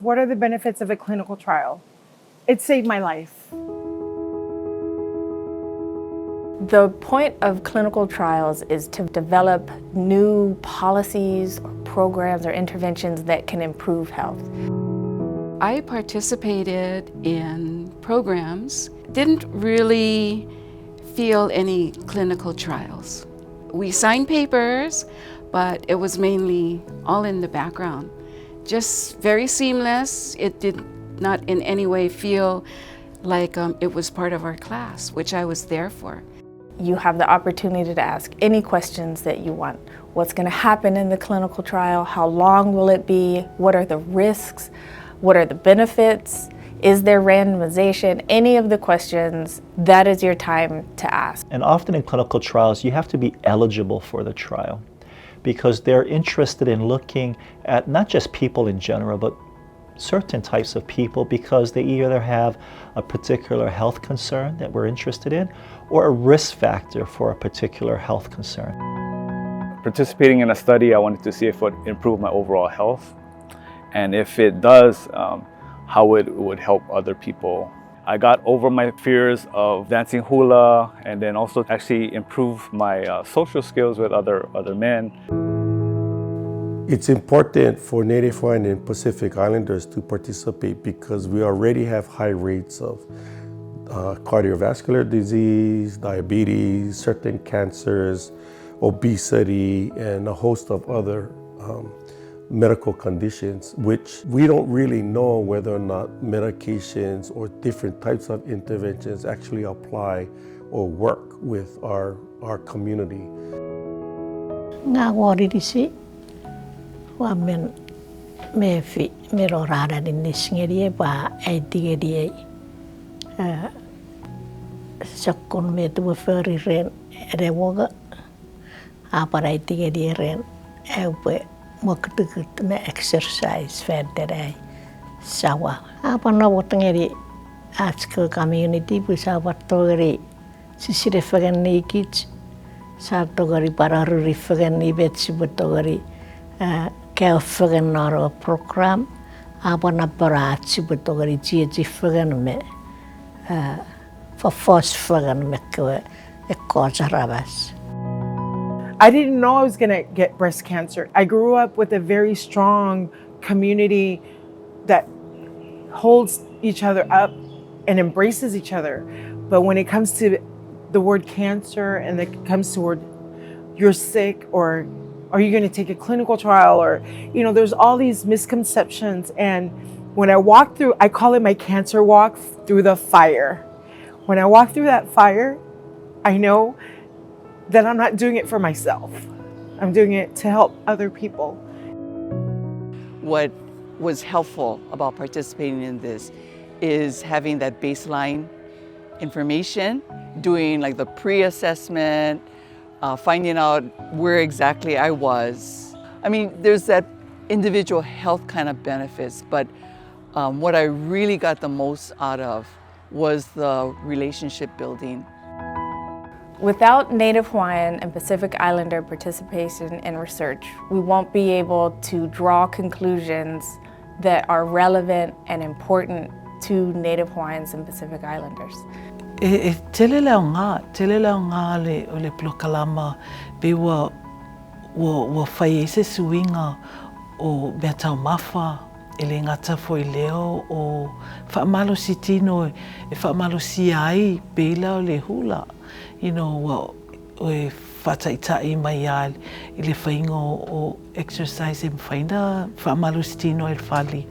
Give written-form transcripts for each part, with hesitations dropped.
what are the benefits of a clinical trial? It saved my life. The point of clinical trials is to develop new policies or programs or interventions that can improve health. I participated in programs, didn't really feel any clinical trials. We signed papers, but it was mainly all in the background. Just very seamless. It did not in any way feel like it was part of our class, which I was there for. You have the opportunity to ask any questions that you want. What's going to happen in the clinical trial? How long will it be? What are the risks? What are the benefits? Is there randomization? Any of the questions, that is your time to ask. And often in clinical trials, you have to be eligible for the trial because they're interested in looking at not just people in general, but certain types of people because they either have a particular health concern that we're interested in or a risk factor for a particular health concern. Participating in a study, I wanted to see if it would improve my overall health, and if it does, how it would help other people. I got over my fears of dancing hula and then also actually improve my social skills with other men. It's important for Native Hawaiian and Pacific Islanders to participate because we already have high rates of cardiovascular disease, diabetes, certain cancers, obesity, and a host of other medical conditions, which we don't really know whether or not medications or different types of interventions actually apply or work with our community. Wa men me fi me ro rada din nisngeri ba ai digeri sakon me tu feri ren re woga apa ai digeri ren e pe mo kutu me exercise federai sawa apa na wotngeri atsko community bu sawa togeri sisire fagan ni kits sa togeri pararu rifagan ni bet sibutogeri kaya fagan naro program apa na parat sibutogeri ji fagan me for first fagan me ko jarabas. I didn't know I was going to get breast cancer. I grew up with a very strong community that holds each other up and embraces each other. But when it comes to the word cancer and it comes to word you're sick or are you going to take a clinical trial or, there's all these misconceptions. And when I walk through, I call it my cancer walk through the fire. When I walk through that fire, I know that I'm not doing it for myself. I'm doing it to help other people. What was helpful about participating in this is having that baseline information, doing like the pre-assessment, finding out where exactly I was. I mean, there's that individual health kind of benefits, but what I really got the most out of was the relationship building. Without Native Hawaiian and Pacific Islander participation in research, we won't be able to draw conclusions that are relevant and important to Native Hawaiians and Pacific Islanders. Tele lao ngā le plokalama pe wa whai se suinga o mea tau mawha ele ngata foi leo o whaamalo si tino e whaamalo si ai pe lao le hula. O e whataitai mai ai i le whaingo o exercise e mwhaina whaamalo si tino e whali.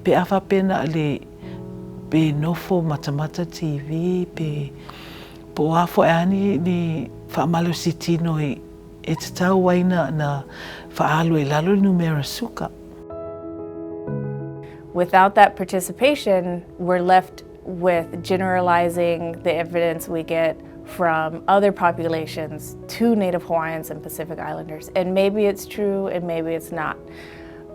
Pe awha pena le pe nofo matamata TV, pe po afo ani ni whaamalo si tino e te tau waina na whaalo e lalo numera suka. Without that participation, we're left with generalizing the evidence we get from other populations to Native Hawaiians and Pacific Islanders. And maybe it's true and maybe it's not.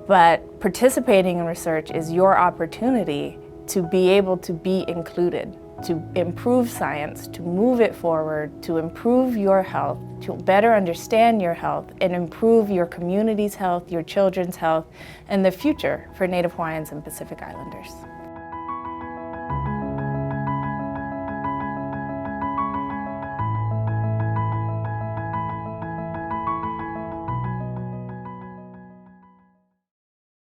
But participating in research is your opportunity to be able to be included, to improve science, to move it forward, to improve your health, to better understand your health, and improve your community's health, your children's health, and the future for Native Hawaiians and Pacific Islanders.